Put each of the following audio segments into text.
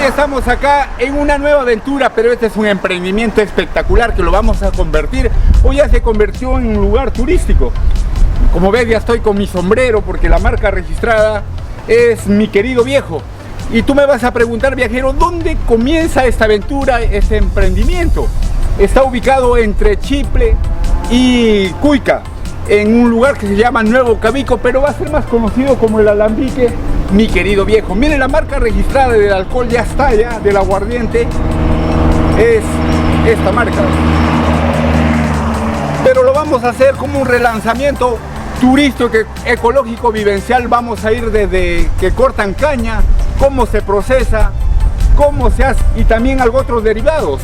Hoy estamos acá en una nueva aventura, pero este es un emprendimiento espectacular que lo vamos a convertir. Hoy ya se convirtió en un lugar turístico. Como ves, ya estoy con mi sombrero porque la marca registrada es Mi Querido Viejo. Y tú me vas a preguntar, viajero, ¿dónde comienza esta aventura, este emprendimiento? Está ubicado entre Chiple y Cuica, en un lugar que se llama Nuevo Cabico, pero va a ser más conocido como el Alambique Mi Querido Viejo. Miren, la marca registrada del alcohol ya está, ya, del aguardiente, es esta marca. Pero lo vamos a hacer como un relanzamiento turístico, ecológico, vivencial. Vamos a ir desde que cortan caña, cómo se procesa, cómo se hace y también algo otros derivados.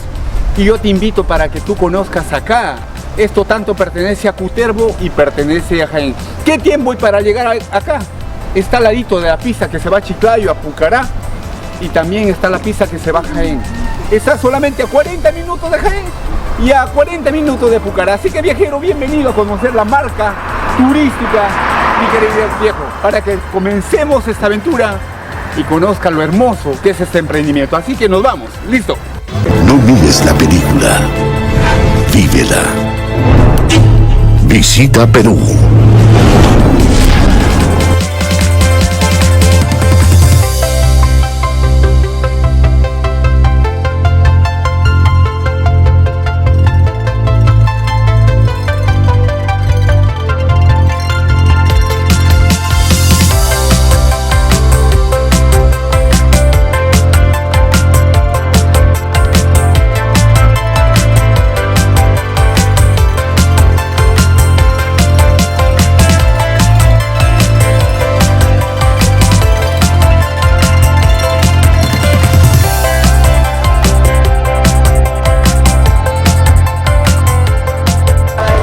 Y yo te invito para que tú conozcas acá. Esto tanto pertenece a Cutervo y pertenece a Jaén. ¿Qué tiempo hay para llegar acá? Está al ladito de la pista que se va a Chiclayo, a Pucará, y también está la pista que se va a Jaén. Está solamente a 40 minutos de Jaén y a 40 minutos de Pucará. Así que, viajero, bienvenido a conocer la marca turística Mi Querido Viejo, para que comencemos esta aventura y conozca lo hermoso que es este emprendimiento. Así que nos vamos, listo. No mires la película, vívela. Visita Perú.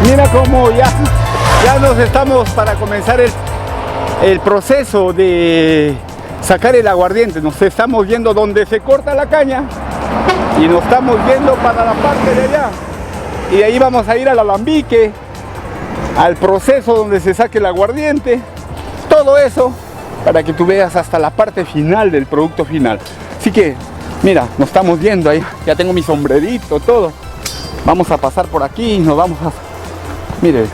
Mira cómo ya nos estamos para comenzar el proceso de sacar el aguardiente. Nos estamos yendo donde se corta la caña y nos estamos yendo para la parte de allá. Y de ahí vamos a ir al alambique, al proceso donde se saque el aguardiente. Todo eso para que tú veas hasta la parte final del producto final. Así que, mira, nos estamos yendo ahí. Ya tengo mi sombrerito, todo. Vamos a pasar por aquí y nos vamos a... Mire,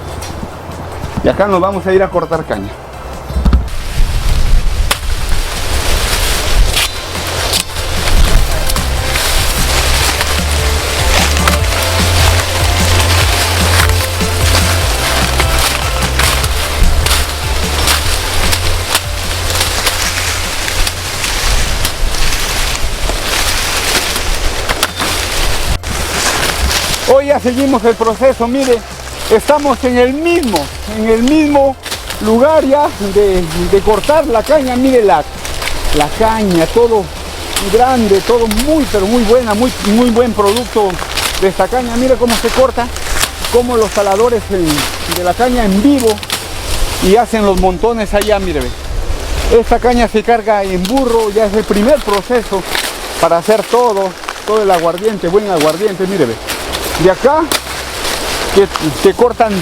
y acá nos vamos a ir a cortar caña. Hoy ya seguimos el proceso, mire. Estamos en el mismo lugar ya de cortar la caña. Mire la caña, todo grande, todo pero muy buena, muy buen producto de esta caña. Mire cómo se corta, cómo los taladores de la caña en vivo y hacen los montones allá. Mire, esta caña se carga en burro, ya es el primer proceso para hacer todo el aguardiente, buen aguardiente. Mire, de acá que cortan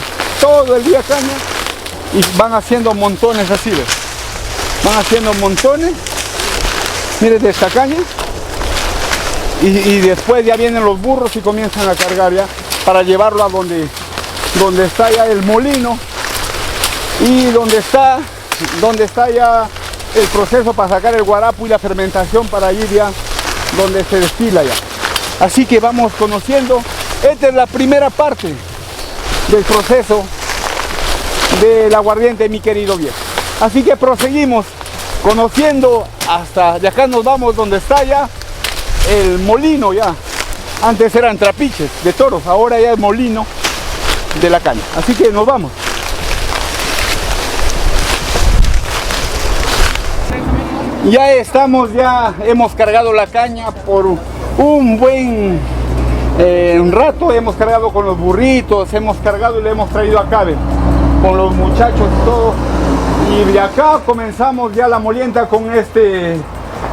todo el día caña y van haciendo montones así, ¿ves? Van haciendo montones, miren, de esta caña y después ya vienen los burros y comienzan a cargar ya para llevarlo a donde está ya el molino y donde está ya el proceso para sacar el guarapo y la fermentación para ir ya donde se destila ya. Así que vamos conociendo. Esta es la primera parte del proceso del aguardiente Mi Querido Viejo. Así que proseguimos conociendo hasta de acá. Nos vamos donde está ya el molino ya. Antes eran trapiches de toros, ahora ya es molino de la caña. Así que nos vamos. Ya estamos, ya hemos cargado la caña por un buen un rato. Hemos cargado con los burritos, hemos cargado y le hemos traído acá, ¿ven? Con los muchachos y todo. Y de acá comenzamos ya la molienda con este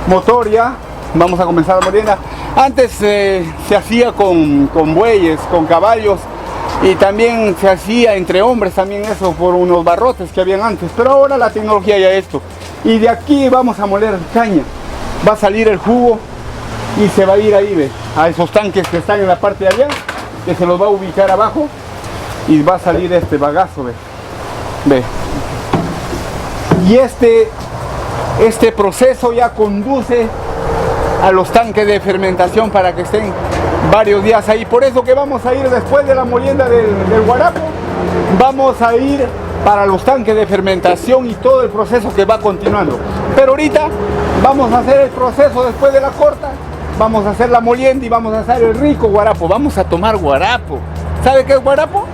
motor ya. Vamos a comenzar la molienda. Antes se hacía con bueyes, con caballos, y también se hacía entre hombres también eso por unos barrotes que habían antes. Pero ahora la tecnología ya esto. Y de aquí vamos a moler caña. Va a salir el jugo y se va a ir ahí, ve, a esos tanques que están en la parte de allá, que se los va a ubicar abajo y va a salir este bagazo, ve. Y este proceso ya conduce a los tanques de fermentación para que estén varios días ahí. Por eso que vamos a ir después de la molienda del guarapo, vamos a ir para los tanques de fermentación y todo el proceso que va continuando. Pero ahorita vamos a hacer el proceso después de la corta, vamos a hacer la molienda y vamos a hacer el rico guarapo. Vamos a tomar guarapo. ¿Sabe qué es guarapo?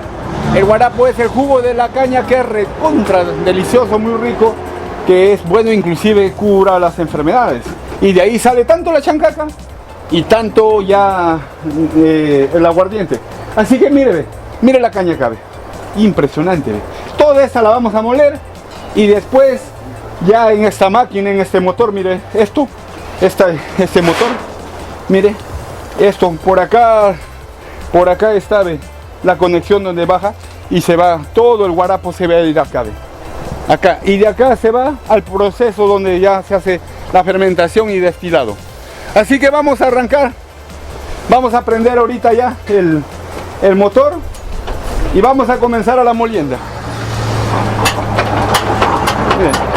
El guarapo es el jugo de la caña que es recontra delicioso, muy rico, que es bueno, inclusive cura las enfermedades. Y de ahí sale tanto la chancaca y tanto ya el aguardiente. Así que mire, mire la caña acá, ve. Impresionante, ve. Toda esta la vamos a moler y después ya en esta máquina, en este motor, mire esto, este motor, mire esto, por acá está, ve, la conexión donde baja y se va, todo el guarapo se va a ir acá, ve. Acá, y de acá se va al proceso donde ya se hace la fermentación y destilado. Así que vamos a arrancar, vamos a prender ahorita ya el motor y vamos a comenzar a la molienda. Miren.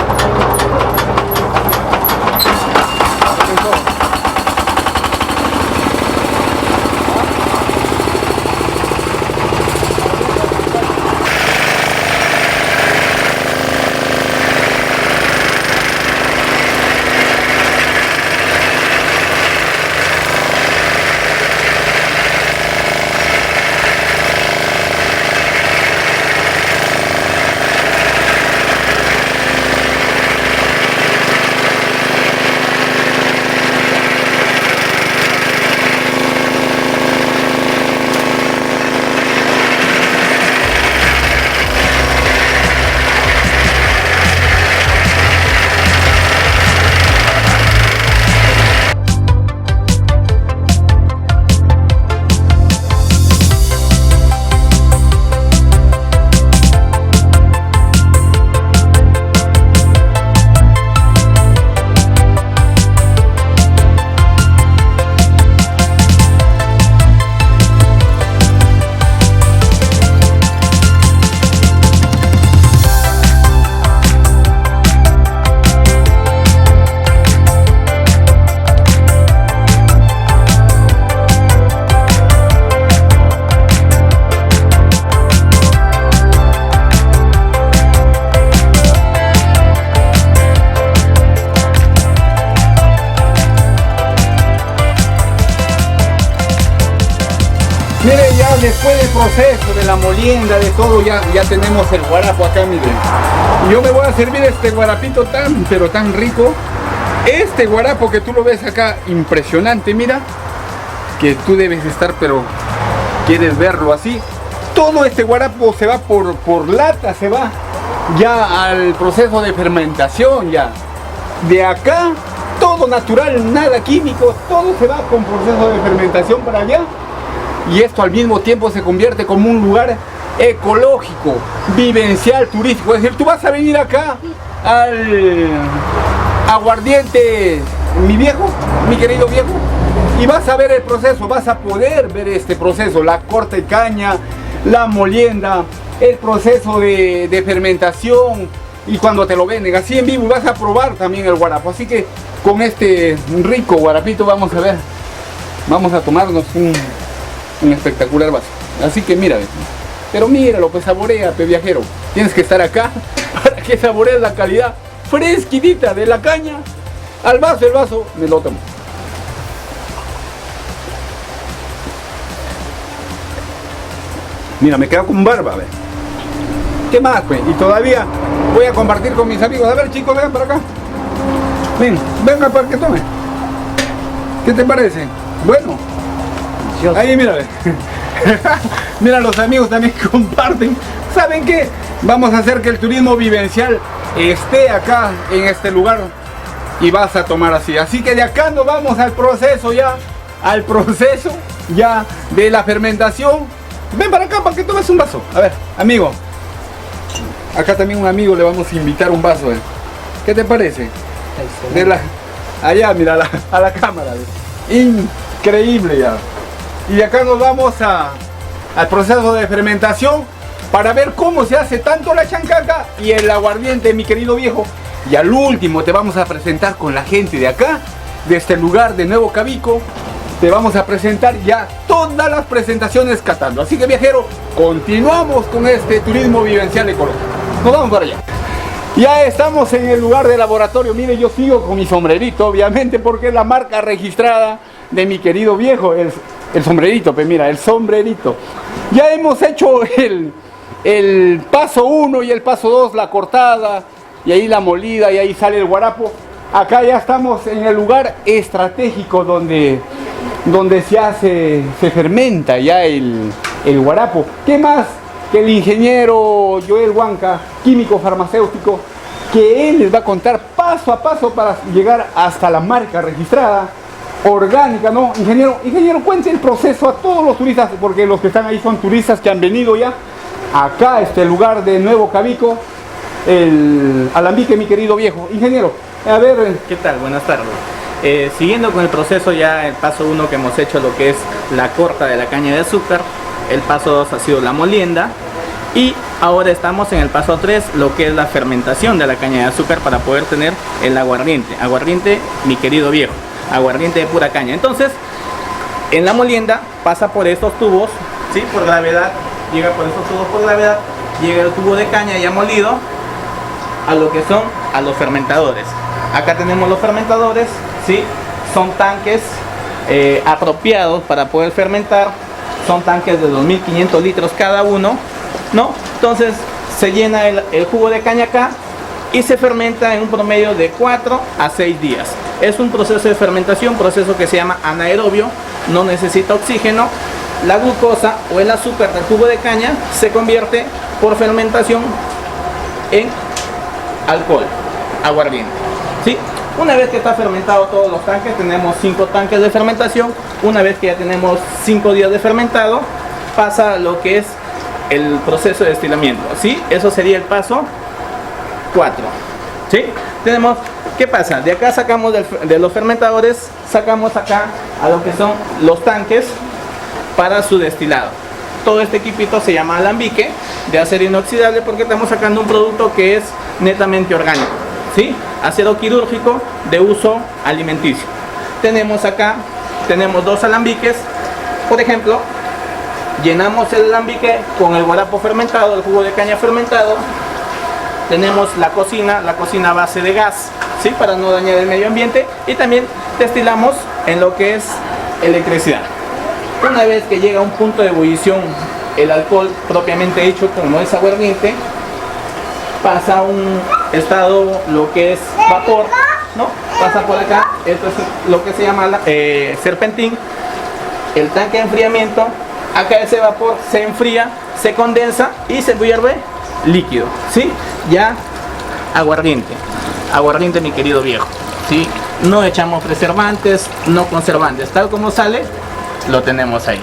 Miren, ya después del proceso de la molienda, de todo, ya tenemos el guarapo acá, miren. Yo me voy a servir este guarapito pero tan rico. Este guarapo que tú lo ves acá, impresionante, mira. Que tú debes estar, pero quieres verlo así. Todo este guarapo se va por lata, se va ya al proceso de fermentación ya. De acá, todo natural, nada químico, todo se va con proceso de fermentación para allá. Y esto al mismo tiempo se convierte como un lugar ecológico, vivencial, turístico. Es decir, tú vas a venir acá al aguardiente, mi querido viejo, y vas a ver el proceso, vas a poder ver este proceso, la corte de caña, la molienda, el proceso de fermentación, y cuando te lo venden así en vivo vas a probar también el guarapo. Así que con este rico guarapito vamos a ver, vamos a tomarnos un espectacular vaso. Así que mira, pero míralo, pues saborea, viajero. Tienes que estar acá para que saborees la calidad fresquita de la caña al vaso. El vaso me lo tomo. Mira, me quedo con barba, a ver. ¿Qué más, pues? Y todavía voy a compartir con mis amigos. A ver, chicos, vengan para acá. Vengan para que tomen. ¿Qué te parece? Bueno. Ahí, mira. Mira, los amigos también comparten. ¿Saben qué? Vamos a hacer que el turismo vivencial esté acá en este lugar y vas a tomar así. Así que de acá nos vamos al proceso ya, de la fermentación. Ven para acá para que tomes un vaso. A ver, amigo. Acá también un amigo le vamos a invitar un vaso. ¿Qué te parece? Allá, mira, a la cámara. increíble ya. Y de acá nos vamos al proceso de fermentación para ver cómo se hace tanto la chancaca y el aguardiente, mi querido viejo. Y al último te vamos a presentar con la gente de acá, de este lugar de Nuevo Cabico. Te vamos a presentar ya todas las presentaciones catando. Así que, viajero, continuamos con este turismo vivencial ecológico. Nos vamos para allá. Ya estamos en el lugar de laboratorio. Mire, yo sigo con mi sombrerito, obviamente, porque es la marca registrada de mi querido viejo. El sombrerito, pues mira, el sombrerito. Ya hemos hecho el paso 1 y el paso 2, la cortada, y ahí la molida, y ahí sale el guarapo. Acá ya estamos en el lugar estratégico donde se fermenta ya el guarapo. ¿Qué más que el ingeniero Joel Huanca, químico farmacéutico, que él les va a contar paso a paso para llegar hasta la marca registrada, orgánica, ¿no? Ingeniero, cuente el proceso a todos los turistas, porque los que están ahí son turistas que han venido ya acá a este lugar de Nuevo Cabico, el Alambique, mi querido viejo. Ingeniero, a ver. ¿Qué tal? Buenas tardes. Siguiendo con el proceso, ya el paso 1 que hemos hecho, lo que es la corta de la caña de azúcar. El paso 2 ha sido la molienda. Y ahora estamos en el paso 3, lo que es la fermentación de la caña de azúcar para poder tener el aguardiente. Aguardiente, mi querido viejo. Aguardiente de pura caña. Entonces, en la molienda pasa por estos tubos, ¿sí? Por gravedad. Llega por estos tubos por gravedad. Llega el tubo de caña ya molido a lo que son a los fermentadores. Acá tenemos los fermentadores, ¿sí? Son tanques apropiados para poder fermentar. Son tanques de 2500 litros cada uno, ¿no? Entonces se llena el jugo de caña acá y se fermenta en un promedio de 4 a 6 días. Es un proceso de fermentación, proceso que se llama anaerobio, no necesita oxígeno. La glucosa o el azúcar del jugo de caña se convierte por fermentación en alcohol, aguardiente, ¿sí? Una vez que está fermentado todos los tanques, tenemos 5 tanques de fermentación. Una vez que ya tenemos 5 días de fermentado, pasa lo que es el proceso de destilamiento, ¿sí? Eso sería el paso 4, ¿sí? Tenemos, ¿qué pasa? De acá sacamos de los fermentadores, sacamos acá a lo que son los tanques para su destilado. Todo este equipito se llama alambique de acero inoxidable porque estamos sacando un producto que es netamente orgánico, ¿sí? Acero quirúrgico de uso alimenticio. Tenemos acá, tenemos 2 alambiques. Por ejemplo, llenamos el alambique con el guarapo fermentado, el jugo de caña fermentado. Tenemos la cocina a base de gas, ¿sí? Para no dañar el medio ambiente. Y también destilamos en lo que es electricidad. Una vez que llega a un punto de ebullición el alcohol propiamente hecho, como es aguardiente, pasa a un estado lo que es vapor, ¿no? Pasa por acá, esto es lo que se llama serpentín, el tanque de enfriamiento. Acá ese vapor se enfría, se condensa y se vuelve líquido, ¿sí? Ya aguardiente, mi querido viejo, ¿sí? No echamos preservantes, no conservantes, tal como sale lo tenemos ahí.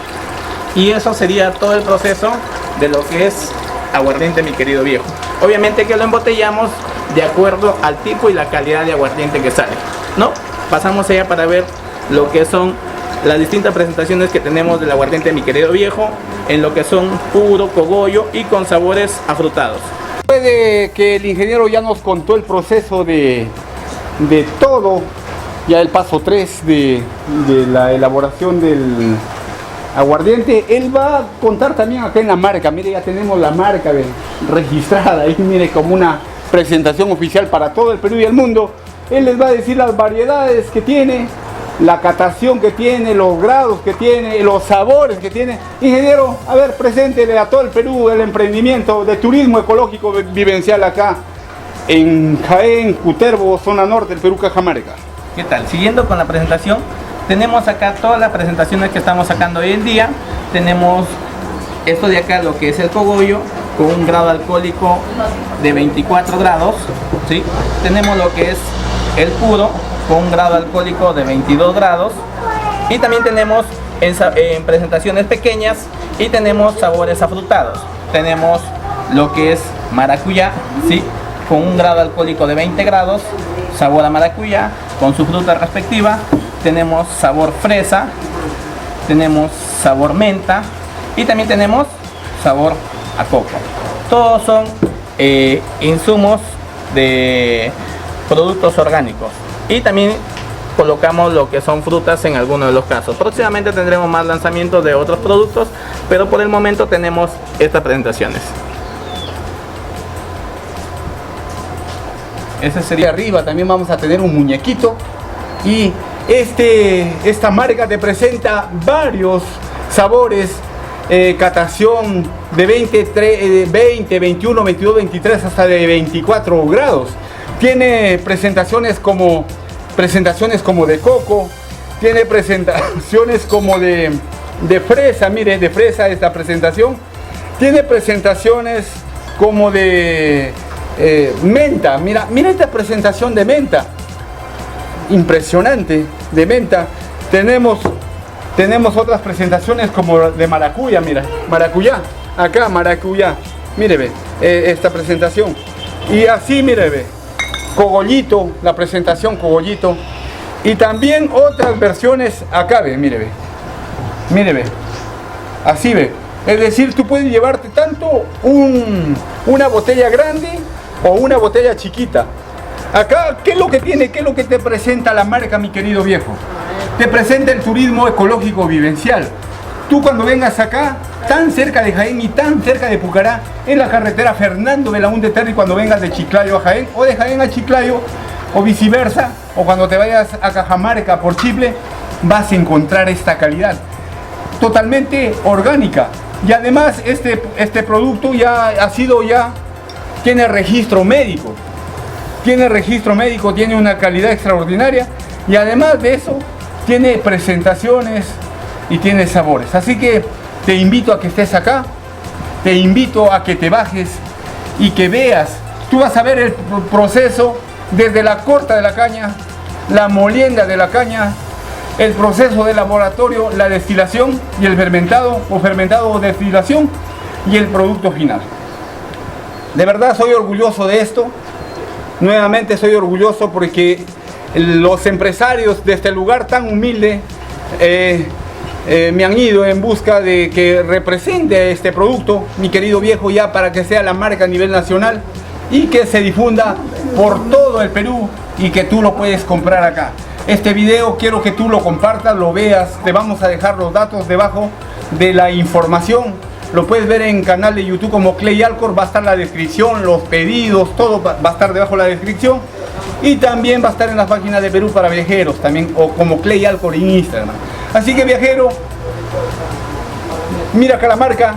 Y eso sería todo el proceso de lo que es aguardiente, mi querido viejo. Obviamente que lo embotellamos de acuerdo al tipo y la calidad de aguardiente que sale, ¿no? Pasamos allá para ver lo que son las distintas presentaciones que tenemos del aguardiente, mi querido viejo, en lo que son puro, cogollo y con sabores afrutados. Puede que el ingeniero ya nos contó el proceso de todo, ya el paso 3 de la elaboración del aguardiente. Él va a contar también acá en la marca. Mire, ya tenemos la marca registrada ahí, mire, como una presentación oficial para todo el Perú y el mundo. Él les va a decir las variedades que tiene, la catación que tiene, los grados que tiene, los sabores que tiene. Ingeniero, a ver, preséntele a todo el Perú el emprendimiento de turismo ecológico vivencial acá en Jaén, Cutervo, zona norte del Perú, Cajamarca. ¿Qué tal? Siguiendo con la presentación, tenemos acá todas las presentaciones que estamos sacando hoy en día. Tenemos esto de acá, lo que es el cogollo, con un grado alcohólico de 24 grados, ¿sí? Tenemos lo que es el puro, con un grado alcohólico de 22 grados. Y también tenemos en presentaciones pequeñas y tenemos sabores afrutados. Tenemos lo que es maracuyá, ¿sí? Con un grado alcohólico de 20 grados, sabor a maracuyá, con su fruta respectiva. tenemos sabor fresa, tenemos sabor menta y también tenemos sabor a coco. Todos son insumos de productos orgánicos, y también colocamos lo que son frutas en algunos de los casos. Próximamente tendremos más lanzamientos de otros productos, pero por el momento tenemos estas presentaciones. Ese sería arriba. También vamos a tener un muñequito, y esta marca te presenta varios sabores, catación de 20, 21, 22, 23 hasta de 24 grados. Tiene presentaciones como de coco, tiene presentaciones como de fresa. Mire, de fresa esta presentación. Tiene presentaciones como de menta. Mira esta presentación de menta, impresionante, de menta. Tenemos otras presentaciones como de maracuyá. Mira, maracuyá, acá maracuyá, mire, ve, esta presentación. Y así, mire, ve, cogollito, la presentación cogollito. Y también otras versiones acá, ve, mire, ve, así, ve. Es decir, tú puedes llevarte tanto una botella grande o una botella chiquita. Acá, ¿qué es lo que tiene? ¿Qué es lo que te presenta la marca, mi querido viejo? Te presenta el turismo ecológico vivencial. Tú cuando vengas acá, tan cerca de Jaén y tan cerca de Pucará, en la carretera Fernando Belaúnde Terry, cuando vengas de Chiclayo a Jaén, o de Jaén a Chiclayo, o viceversa, o cuando te vayas a Cajamarca por Chiple, vas a encontrar esta calidad totalmente orgánica. Y además este producto tiene registro médico. Tiene una calidad extraordinaria, y además de eso tiene presentaciones y tiene sabores. Así que te invito a que estés acá, te invito a que te bajes y que veas. Tú vas a ver el proceso desde la corta de la caña, la molienda de la caña, el proceso de laboratorio, la destilación y el fermentado o destilación, y el producto final. De verdad soy orgulloso de esto. Nuevamente soy orgulloso porque los empresarios de este lugar tan humilde me han ido en busca de que represente este producto, mi querido viejo, ya para que sea la marca a nivel nacional y que se difunda por todo el Perú, y que tú lo puedes comprar acá. Este video quiero que tú lo compartas, lo veas. Te vamos a dejar los datos debajo de la información. Lo puedes ver en canal de YouTube como Clay Alcor, va a estar la descripción, los pedidos, todo va a estar debajo de la descripción. Y también va a estar en la página de Perú para Viajeros, también, o como Clay Alcor en Instagram. Así que, viajero, mira acá la marca.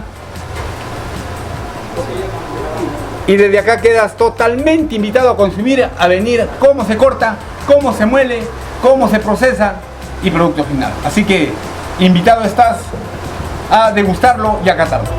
Y desde acá quedas totalmente invitado a consumir, a venir, cómo se corta, cómo se muele, cómo se procesa y producto final. Así que invitado estás a degustarlo y a catarlo.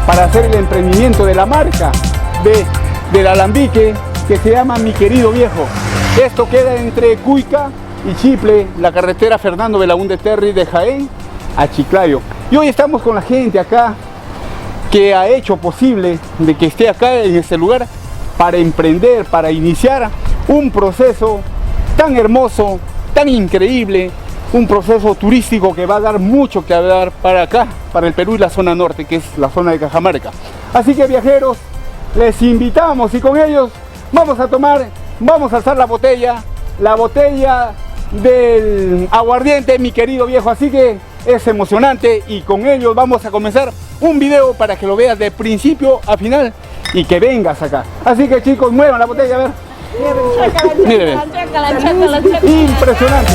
Para hacer el emprendimiento de la marca del alambique que se llama Mi Querido Viejo. Esto queda entre Cuica y Chiple, la carretera Fernando Belaúnde Terry, de Jaén a Chiclayo. Y hoy estamos con la gente acá que ha hecho posible de que esté acá en este lugar para emprender, para iniciar un proceso tan hermoso, tan increíble, un proceso turístico que va a dar mucho que hablar para acá, para el Perú y la zona norte, que es la zona de Cajamarca. Así que viajeros, les invitamos y con ellos vamos a alzar la botella del aguardiente, mi querido viejo. Así que es emocionante y con ellos vamos a comenzar un video para que lo veas de principio a final y que vengas acá. Así que chicos, muevan la botella, a ver. Miren, impresionante.